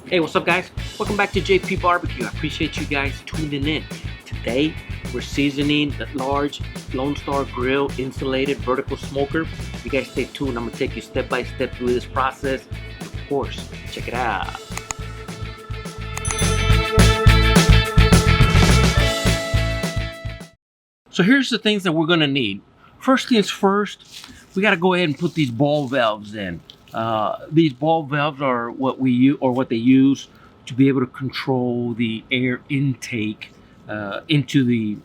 Hey, what's up, guys? Welcome back to J.P.BBQ. I appreciate you guys tuning in. Today, we're seasoning the large Lone Star Grillz Insulated vertical smoker. You guys stay tuned. I'm gonna take you step by step through this process. Of course, check it out. So here's the things that we're gonna need. First things first, we gotta go ahead and put these ball valves in. These ball valves are what we use, or what they use to be able to control the air intake into the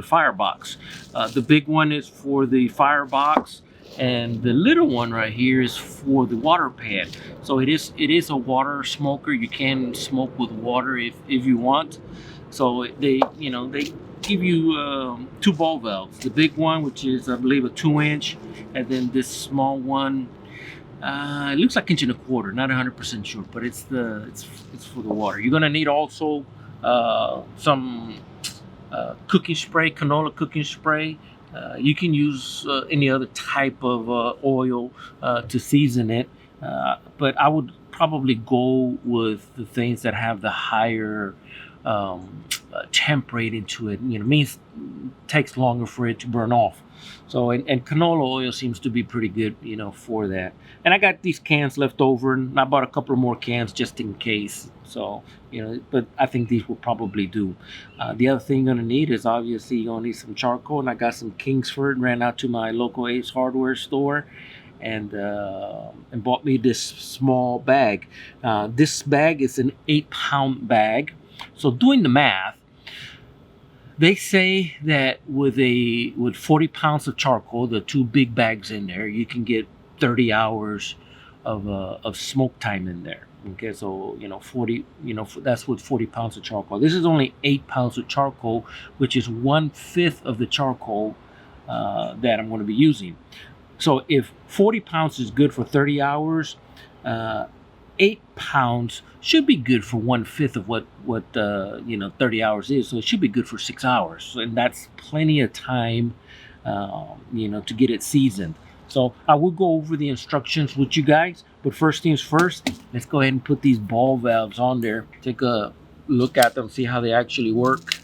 firebox. The big one is for the firebox, and the little one right here is for the water pan. So it is a water smoker. You can smoke with water if you want. So they give you two ball valves. The big one, which is I believe a 2-inch, and then this small one. It looks like 1.25 inches. Not 100% sure, but it's for the water. You're gonna need also some cooking spray, canola cooking spray. You can use any other type of oil to season it, but I would probably go with the things that have the higher temp rating to it. Means it takes longer for it to burn off. So and canola oil seems to be pretty good, for that. And I got these cans left over, and I bought a couple more cans just in case. So but I think these will probably do. The other thing you're gonna need is obviously you're gonna need some charcoal, and I got some Kingsford. Ran out to my local Ace Hardware store and bought me this small bag. This bag is an 8-pound bag. So doing the math, they say that with 40 pounds of charcoal, the two big bags in there, you can get 30 hours of smoke time in there. Okay, so 40, that's with 40 pounds of charcoal. This is only 8 pounds of charcoal, which is 1/5 of the charcoal that I'm going to be using. So if 40 pounds is good for 30 hours, 8 pounds should be good for 1/5 of what 30 hours is. So it should be good for 6 hours, and that's plenty of time, to get it seasoned. So I will go over the instructions with you guys, but first things first, let's go ahead and put these ball valves on there. Take a look at them, see how they actually work.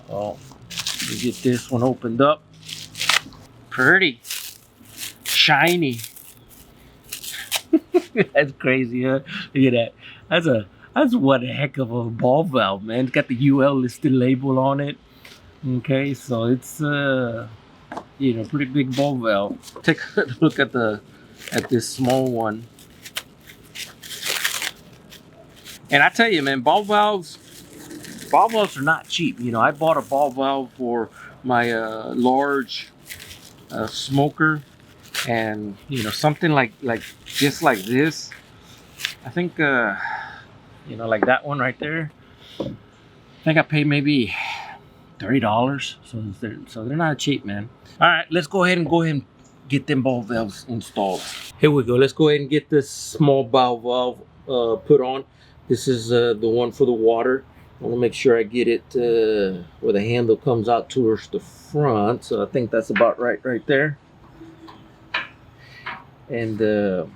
Oh, let me get this one opened up. Pretty shiny. That's crazy, huh? Look at that. That's one heck of a ball valve, man. It's got the UL listed label on it. Okay, so it's pretty big ball valve. Take a look at this small one. And I tell you, man, ball valves are not cheap. I bought a ball valve for my large smoker. And something like just like this, I think like that one right there, I think I paid maybe $30. So they're not cheap, man. All right, let's go ahead and get them ball valves installed. Here we go. Let's go ahead and get this small ball valve put on. This is the one for the water. I want to make sure I get it where the handle comes out towards the front. So I think that's about right there. And there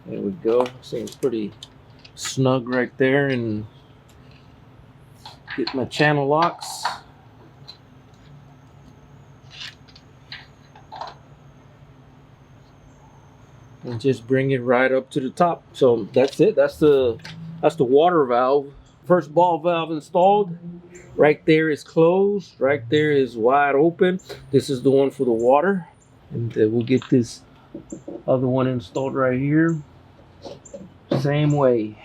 we go. Seems pretty snug right there. And get my channel locks. And just bring it right up to the top. So that's it. That's the water valve. First ball valve installed. Right there is closed. Right there is wide open. This is the one for the water. And we'll get this other one installed right here. Same way.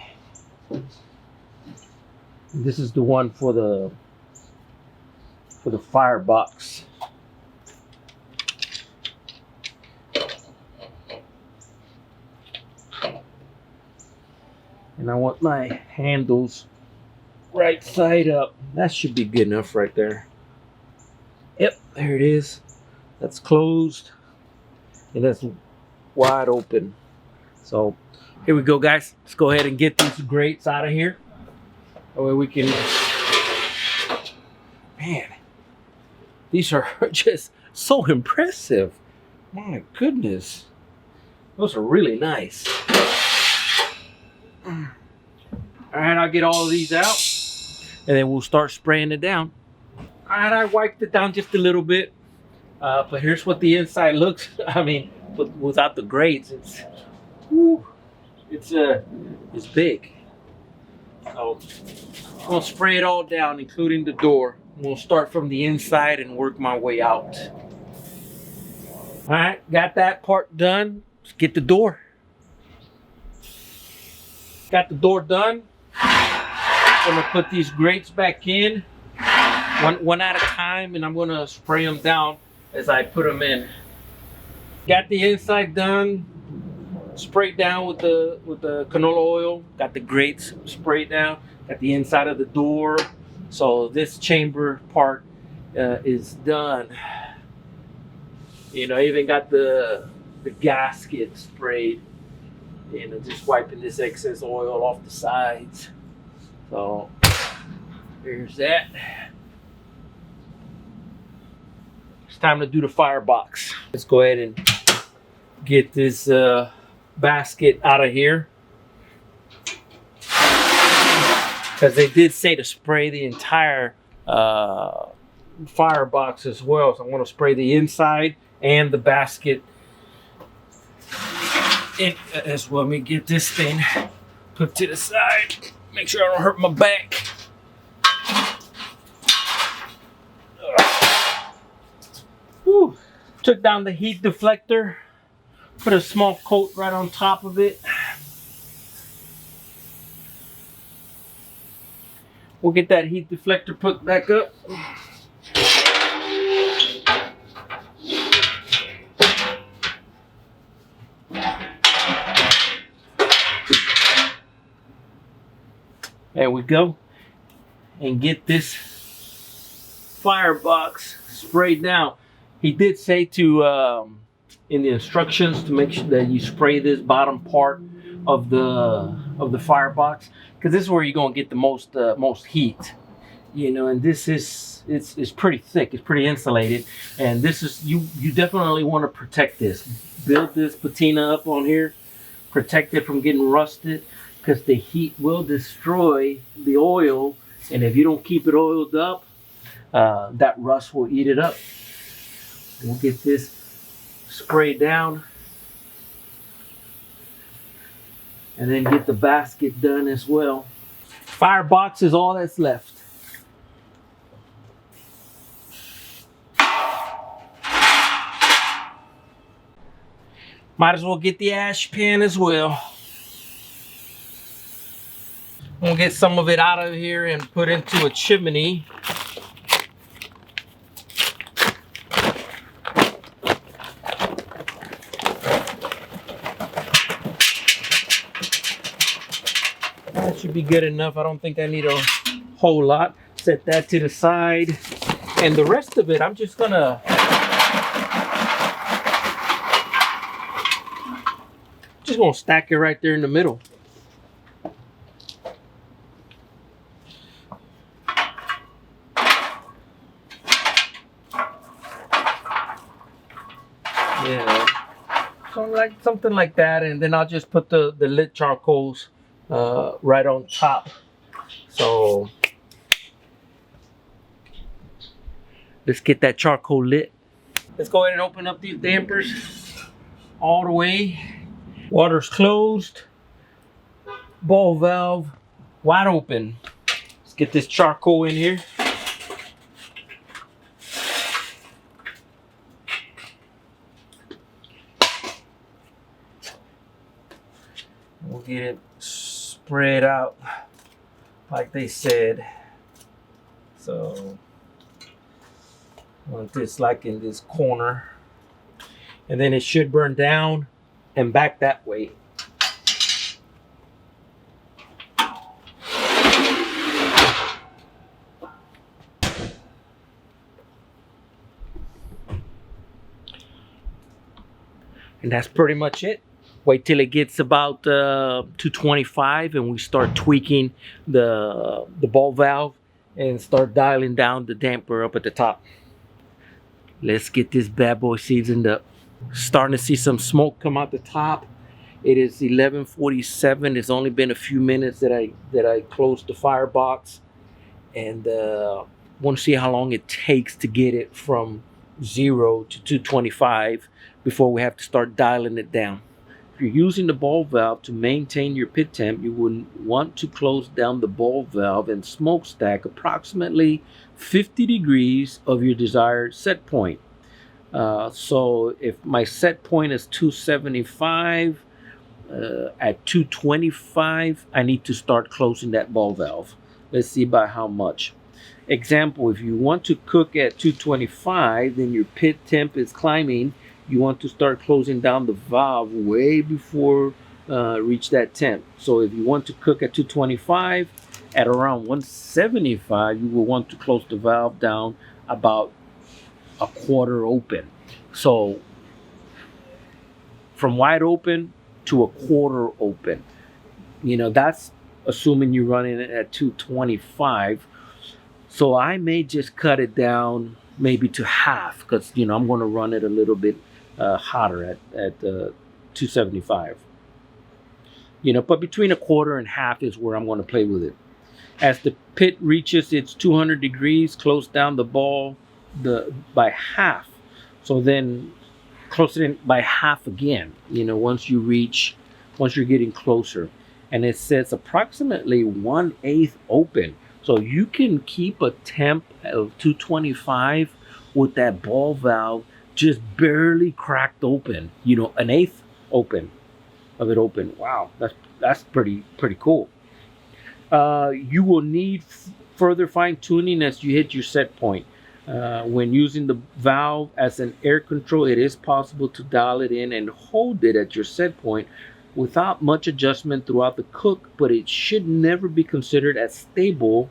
This is the one for the firebox. And I want my handles right side up. That should be good enough right there. Yep, there it is. That's closed. And that's wide open. So here we go, guys. Let's go ahead and get these grates out of here. That way we can... Man, these are just so impressive. My goodness. Those are really nice. All right, I'll get all of these out, and then we'll start spraying it down. All right, I wiped it down just a little bit, but here's what the inside looks. I mean, without the grates, it's big. So I'm gonna spray it all down, including the door. We'll start from the inside and work my way out. All right, got that part done. Let's get the door. Got the door done. I'm gonna put these grates back in, one at a time, and I'm gonna spray them down as I put them in. Got the inside done, sprayed down with the canola oil. Got the grates sprayed down. Got the inside of the door. So this chamber part is done. You know, I even got the gasket sprayed. You know, just wiping this excess oil off the sides. So here's that. It's time to do the firebox. Let's go ahead and get this basket out of here, because they did say to spray the entire firebox as well. So I'm going to spray the inside and the basket in as well. Let me get this thing put to the side. Make sure I don't hurt my back. Whew. Took down the heat deflector. Put a small coat right on top of it. We'll get that heat deflector put back up. There we go. And get this firebox sprayed down. He did say to in the instructions to make sure that you spray this bottom part of the firebox, because this is where you're gonna get the most heat. You know, and this is it's pretty thick. It's pretty insulated, and this is you definitely want to protect this. Build this patina up on here, protect it from getting rusted, because the heat will destroy the oil, and if you don't keep it oiled up, that rust will eat it up. We'll get this sprayed down, and then get the basket done as well. Firebox is all that's left. Might as well get the ash pan as well. I'm gonna get some of it out of here and put into a chimney. That should be good enough. I don't think I need a whole lot. Set that to the side. And the rest of it, I'm just gonna stack it right there in the middle. Yeah, something like that, and then I'll just put the lit charcoals right on top. So let's get that charcoal lit. Let's go ahead and open up these dampers all the way. Water's closed. Ball valve wide open. Let's get this charcoal in here. We'll get it spread out like they said. So I want this like in this corner, and then it should burn down and back that way. And that's pretty much it. Wait till it gets about 225 and we start tweaking the ball valve and start dialing down the damper up at the top. Let's get this bad boy seasoned up. Starting to see some smoke come out the top. It is 11:47. It's only been a few minutes that I closed the firebox, and want to see how long it takes to get it from 0 to 225 before we have to start dialing it down. If you're using the ball valve to maintain your pit temp, you would want to close down the ball valve and smokestack approximately 50 degrees of your desired set point. So if my set point is 275, at 225, I need to start closing that ball valve. Let's see by how much. Example, if you want to cook at 225, then your pit temp is climbing. You want to start closing down the valve way before reach that temp. So if you want to cook at 225, at around 175, you will want to close the valve down about a quarter open. So from wide open to a quarter open, that's assuming you're running it at 225. So I may just cut it down maybe to half, because I'm going to run it a little bit hotter at 275. But between a quarter and half is where I'm going to play with it. As the pit reaches its 200 degrees, close down the ball by half. So then close it in by half again, once you're getting closer. And it says approximately 1/8 open. So you can keep a temp of 225 with that ball valve just barely cracked open, 1/8 open of it open. Wow, that's pretty cool. You will need further fine tuning as you hit your set point. When using the valve as an air control, it is possible to dial it in and hold it at your set point without much adjustment throughout the cook, but it should never be considered as stable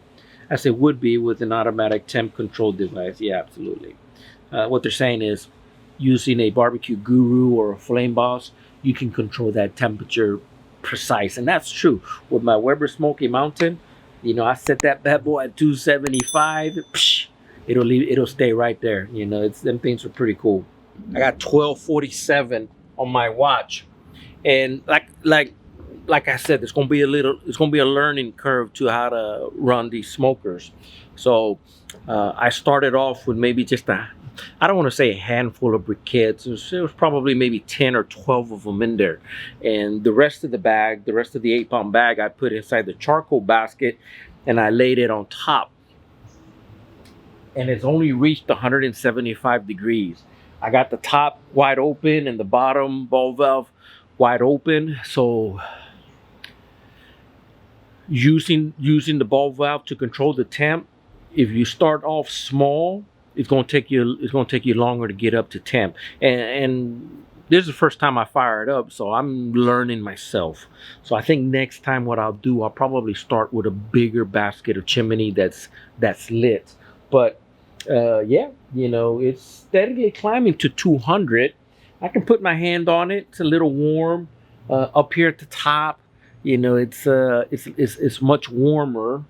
as it would be with an automatic temp control device. Yeah, absolutely. What they're saying is, using a barbecue guru or a flame boss, you can control that temperature precise, and that's true. With my Weber Smoky Mountain, I set that bad boy at 275. Psh, it'll stay right there. Them things are pretty cool. I got 12:47 on my watch, and like I said, it's gonna be a learning curve to how to run these smokers. So I started off with maybe just I don't want to say a handful of briquettes. It was probably maybe 10 or 12 of them in there, and the rest of the 8-pound bag, I put inside the charcoal basket, and I laid it on top. And it's only reached 175 degrees. I got the top wide open and the bottom ball valve wide open. So using the ball valve to control the temp, if you start off small, it's going to take you longer to get up to temp. And this is the first time I fire it up, so I'm learning myself. So I think next time what I'll do, I'll probably start with a bigger basket of chimney that's lit. But yeah, it's steadily climbing to 200. I can put my hand on it. It's a little warm up here at the top. It's much warmer.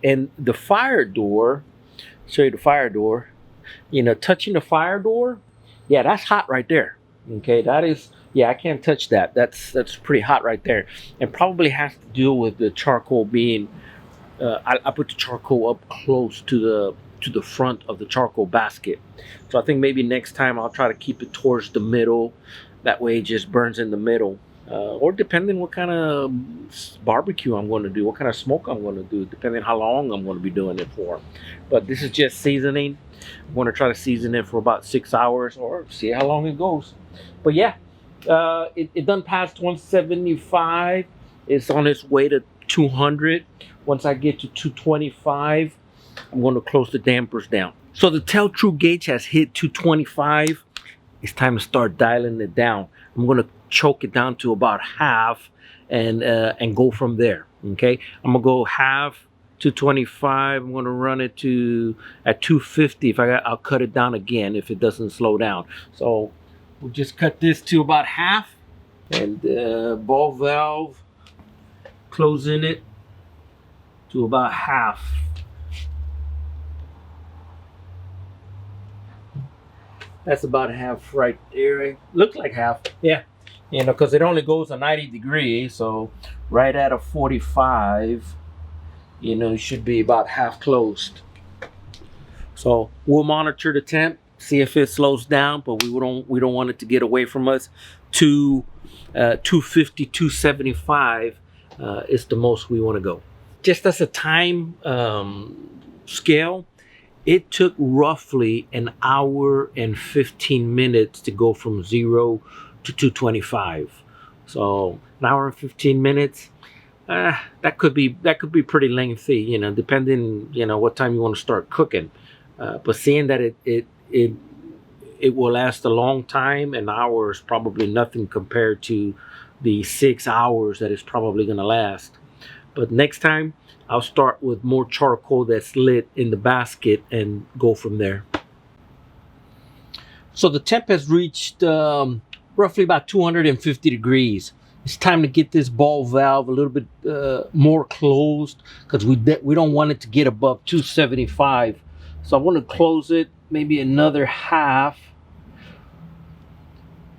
And the fire door, show you the fire door. Touching the fire door, yeah, that's hot right there. Okay, that is, yeah, I can't touch that. That's pretty hot right there, and probably has to do with the charcoal being. I put the charcoal up close to the front of the charcoal basket. So I think maybe next time I'll try to keep it towards the middle. That way it just burns in the middle. Or depending what kind of barbecue I'm going to do, what kind of smoke I'm going to do, depending how long I'm going to be doing it for. But this is just seasoning. I'm going to try to season it for about 6 hours or see how long it goes. But yeah, it done past 175. It's on its way to 200. Once I get to 225, I'm going to close the dampers down. So the tell true gauge has hit 225. It's time to start dialing it down. I'm going to choke it down to about half and go from there. Okay, I'm gonna go half 225. I'm gonna run it at 250. I'll cut it down again if it doesn't slow down. So we'll just cut this to about half, and ball valve closing it to about half. That's about half right there. Looks like half. Yeah. You know, because it only goes a 90 degrees. So right at a 45, you know, it should be about half closed. So we'll monitor the temp, see if it slows down, but we don't want it to get away from us. 250, 275 is the most we want to go. Just as a time scale, it took roughly an hour and 15 minutes to go from 0 to 225. So an hour and 15 minutes, that could be pretty lengthy, you know, depending, you know, what time you want to start cooking. But seeing that it will last a long time, an hour is probably nothing compared to the 6 hours that it's probably going to last. But next time, I'll start with more charcoal that's lit in the basket and go from there. So the temp has reached roughly about 250 degrees. It's time to get this ball valve a little bit more closed, because we don't want it to get above 275. So I want to close it maybe another half,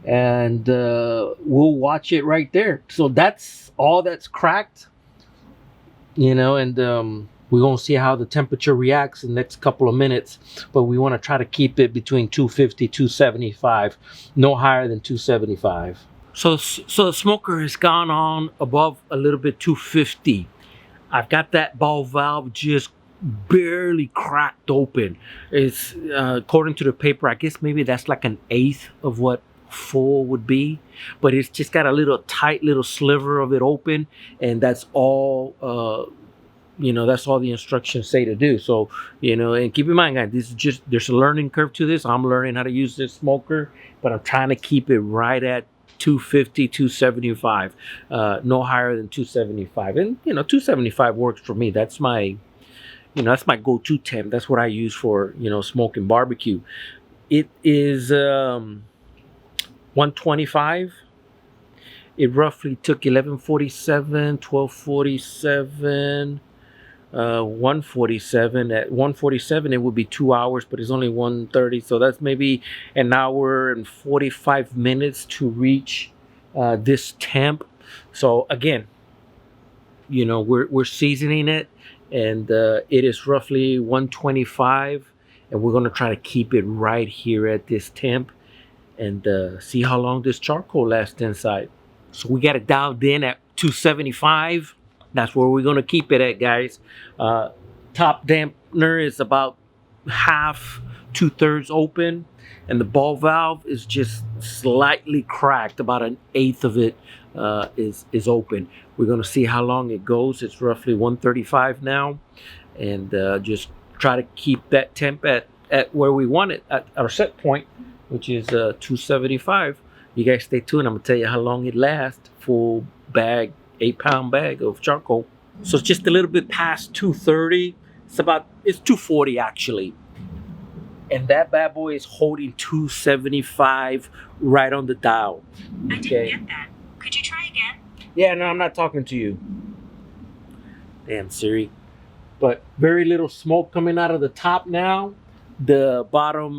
and we'll watch it right there. So that's all that's cracked, you know, and we're going to see how the temperature reacts in the next couple of minutes. But we want to try to keep it between 250, 275, no higher than 275. So the smoker has gone on above a little bit 250. I've got that ball valve just barely cracked open. It's according to the paper, I guess maybe that's like an eighth of what full would be, but it's just got a little tight little sliver of it open, and that's all you know, that's all the instructions say to do. So, you know, and keep in mind, guys, this is just, there's a learning curve to this. I'm learning how to use this smoker, but I'm trying to keep it right at 250, 275, no higher than 275. And, you know, 275 works for me. That's my, you know, that's my go-to temp. That's what I use for, you know, smoking barbecue. It is 125. It roughly took 1147, 1247, 147. At 147, it would be 2 hours, but it's only 1:30. So that's maybe an hour and 45 minutes to reach this temp. So again, you know, we're seasoning it, and it is roughly 125, and we're going to try to keep it right here at this temp, and see how long this charcoal lasts inside. So we got it dialed in at 275. That's where we're going to keep it at, guys. Top dampener is about half, 2/3 open, and the ball valve is just slightly cracked. About an eighth of it is open. We're going to see how long it goes. It's roughly 135 now, and just try to keep that temp at where we want it, at our set point, which is 275. You guys stay tuned. I'm going to tell you how long it lasts. Full bag, 8-pound bag of charcoal. So it's just a little bit past 230. It's 240 actually. And that bad boy is holding 275 right on the dial. Okay. I didn't get that. Could you try again? Yeah, no, I'm not talking to you. Damn Siri. But very little smoke coming out of the top now. The bottom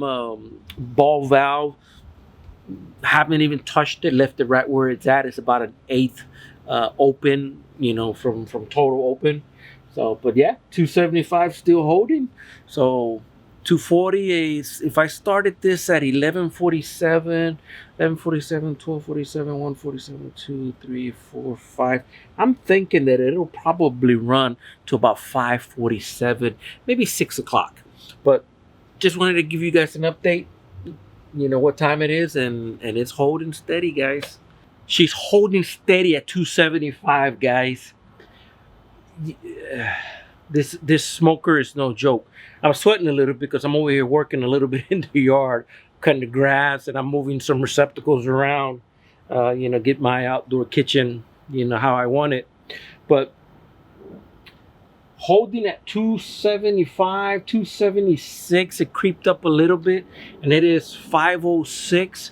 ball valve, haven't even touched it, left it right where it's at. It's about an eighth open, you know, from total open. So, but yeah, 275 still holding. So 240 is, if I started this at 1147, 1247, 147, 2, 3, 4, 5. I'm thinking that it'll probably run to about 547, maybe 6 o'clock. But just wanted to give you guys an update, you know, what time it is, and it's holding steady, guys. She's holding steady at 275, guys. This smoker is no joke. I'm sweating a little because I'm over here working a little bit in the yard, cutting the grass, and I'm moving some receptacles around, you know, get my outdoor kitchen, you know, how I want it. But holding at 275, 276, it creeped up a little bit, and it is 506.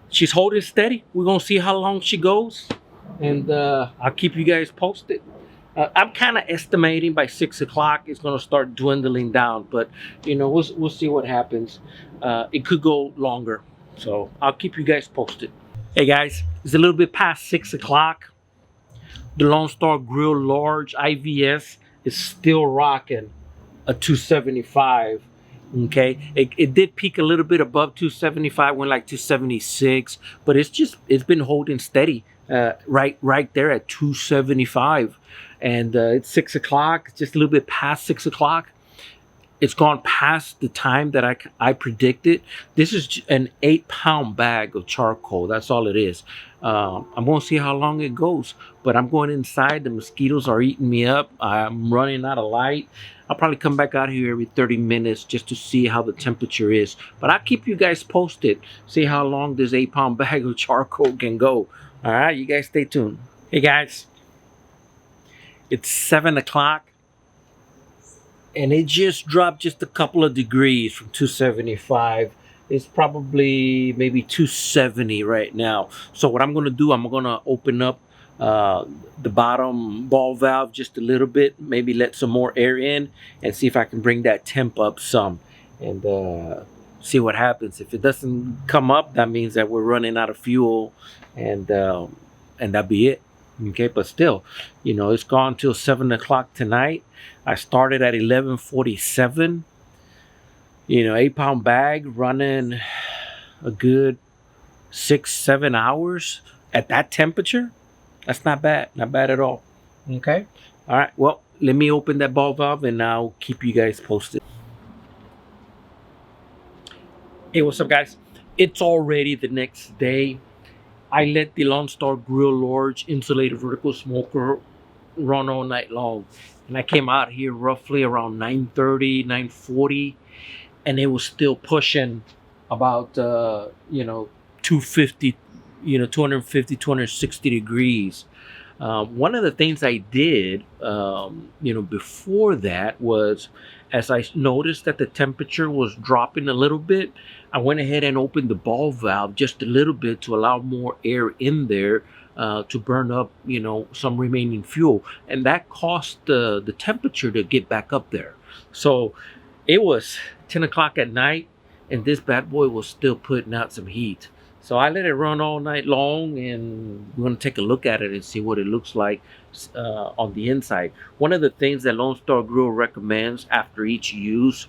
She's holding steady. We're gonna see how long she goes, and I'll keep you guys posted. I'm kind of estimating by 6 o'clock it's going to start dwindling down, but we'll see what happens. It could go longer, so I'll keep you guys posted. Hey guys, it's a little bit past 6 o'clock. The Lone Star Grill Large IVS is still rocking a 275. Okay, it did peak a little bit above 275, went like 276, but it's been holding steady right there at 275. And it's 6 o'clock, just a little bit past 6 o'clock. It's gone past the time that I predicted. This is an 8-pound bag of charcoal. That's all it is. I'm going to see how long it goes, but I'm going inside. The mosquitoes are eating me up. I'm running out of light. I'll probably come back out here every 30 minutes just to see how the temperature is. But I'll keep you guys posted, see how long this 8-pound bag of charcoal can go. All right, you guys stay tuned. Hey guys, it's 7 o'clock. And it just dropped just a couple of degrees from 275. It's probably maybe 270 right now. So what I'm going to do, I'm going to open up the bottom ball valve just a little bit, maybe let some more air in and see if I can bring that temp up some and see what happens. If it doesn't come up, that means that we're running out of fuel, and that'll be it. Okay, but still, it's gone till 7 o'clock tonight. I started at 11:47. 8-pound bag running a good 6-7 hours at that temperature. That's not bad at all. Okay, all right, well, let me open that ball valve and I'll keep you guys posted. Hey, what's up guys? It's already the next day. I let the Lone Star Grill Large Insulated Vertical Smoker run all night long, and I came out here roughly around 9:30, 9:40, and it was still pushing about 250, 250, 260 degrees. One of the things I did before that was, as I noticed that the temperature was dropping a little bit, I went ahead and opened the ball valve just a little bit to allow more air in there to burn up, some remaining fuel. And that caused the temperature to get back up there. So it was 10 o'clock at night and this bad boy was still putting out some heat. So I let it run all night long, and we're going to take a look at it and see what it looks like on the inside. One of the things that Lone Star Grill recommends after each use,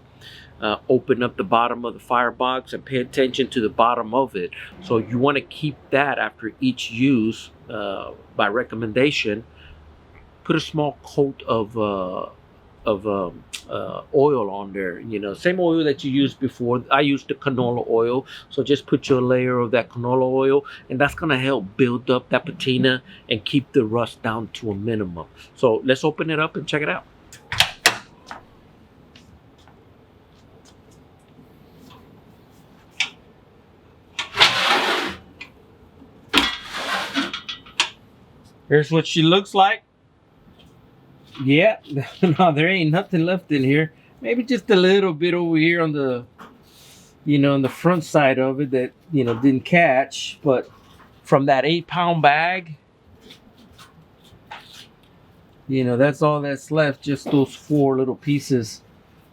open up the bottom of the firebox and pay attention to the bottom of it. So you want to keep that after each use. By recommendation, put a small coat of oil on there, same oil that you used before. I used the canola oil, so just put your layer of that canola oil, and that's going to help build up that patina and keep the rust down to a minimum. So let's open it up and check it out. Here's what she looks like. Yeah, no, there ain't nothing left in here. Maybe just a little bit over here on the, on the front side of it that, didn't catch. But from that 8-pound bag, that's all that's left, just those 4 little pieces.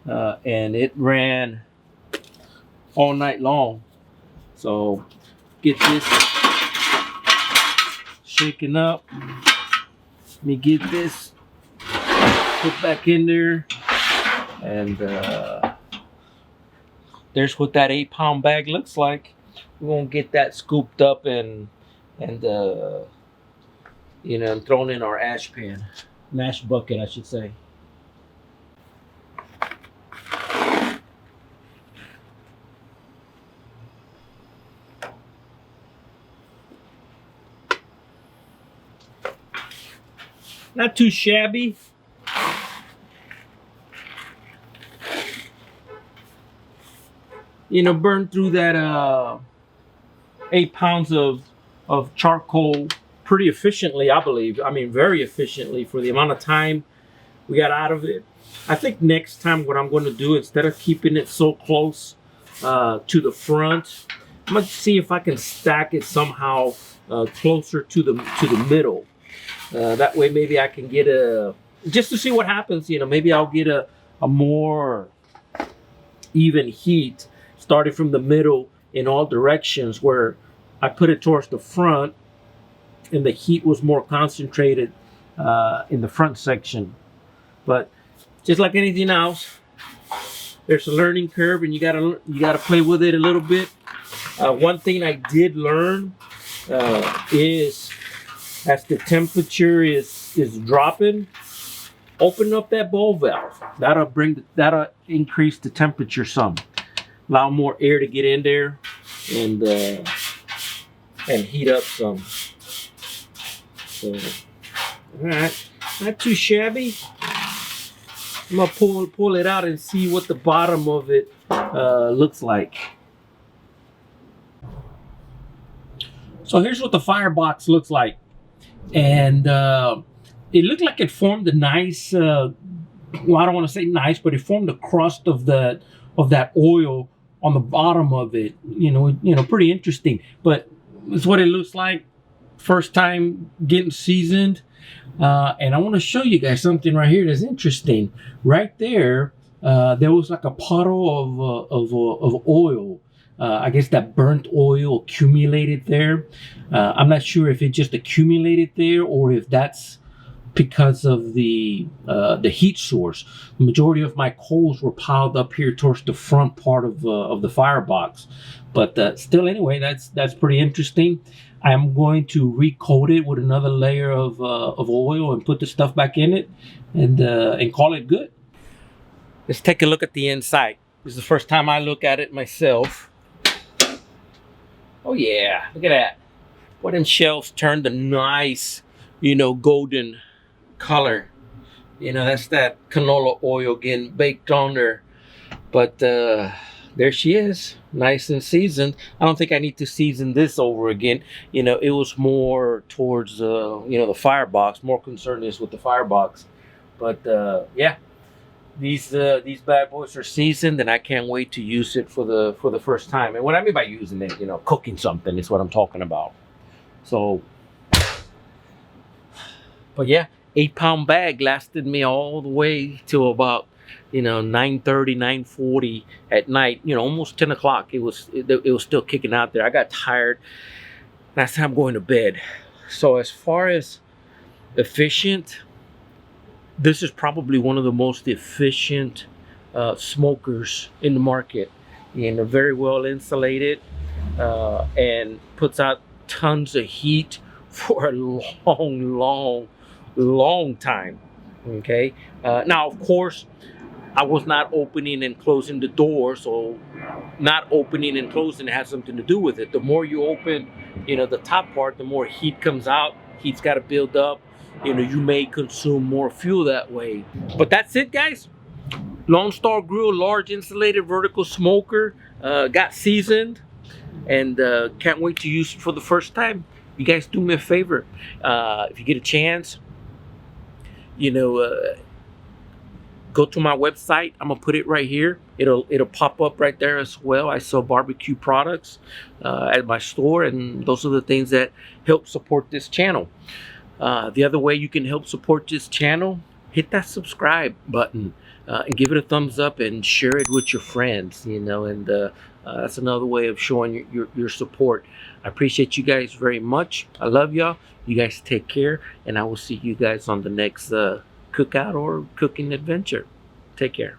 And it ran all night long. So get this shaken up. Let me get this put back in there, and there's what that 8-pound bag looks like. We're gonna get that scooped up and thrown in our ash bucket, I should say. Not too shabby. Burn through that 8 pounds of charcoal pretty efficiently, I believe. I mean, very efficiently for the amount of time we got out of it. I think next time what I'm going to do, instead of keeping it so close to the front, I'm going to see if I can stack it somehow closer to the middle. That way maybe I can get a just to see what happens, maybe I'll get a more even heat starting from the middle in all directions, where I put it towards the front and the heat was more concentrated in the front section. But just like anything else, there's a learning curve, and you gotta play with it a little bit. One thing I did learn is, as the temperature is dropping, open up that bowl valve. That'll increase the temperature some, allow more air to get in there, and heat up some. So, all right, not too shabby. I'm gonna pull it out and see what the bottom of it looks like. So here's what the firebox looks like, and it looked like it formed a nice. Well, I don't want to say nice, but it formed a crust of that oil on the bottom of it. Pretty interesting. But it's what it looks like. First time getting seasoned. And I want to show you guys something right here that's interesting. Right there, there was like a puddle of oil. I guess that burnt oil accumulated there. I'm not sure if it just accumulated there or if that's because of the heat source. The majority of my coals were piled up here towards the front part of the firebox. But still, anyway, that's pretty interesting. I'm going to recoat it with another layer of oil and put the stuff back in it, and call it good. Let's take a look at the inside. This is the first time I look at it myself. Oh yeah, look at that. What them shelves turned a nice, golden color. That's that canola oil getting baked on there. But there she is, nice and seasoned. I don't think I need to season this over again. It was more towards the firebox. More concern is with the firebox. But yeah, these bad boys are seasoned, and I can't wait to use it for the first time. And what I mean by using it, cooking something is what I'm talking about. So, but yeah, 8-pound bag lasted me all the way to about 9:30, 9:40 at night. Almost 10 o'clock. It was still kicking out there. I got tired. Last time I'm going to bed. So as far as efficient, this is probably one of the most efficient smokers in the market. Very well insulated, and puts out tons of heat for a long time. Okay. Now, of course, I was not opening and closing the door, so not opening and closing has something to do with it. The more you open, the top part, the more heat comes out. Heat's got to build up. You may consume more fuel that way. But that's it, guys. Lone Star Grill, large insulated vertical smoker, got seasoned, and can't wait to use it for the first time. You guys do me a favor. If you get a chance, go to my website. I'm gonna put it right here. It'll pop up right there as well. I sell barbecue products at my store, and those are the things that help support this channel. The other way you can help support this channel, hit that subscribe button and give it a thumbs up and share it with your friends. And that's another way of showing your support. I appreciate you guys very much. I love y'all. You guys take care, and I will see you guys on the next cookout or cooking adventure. Take care.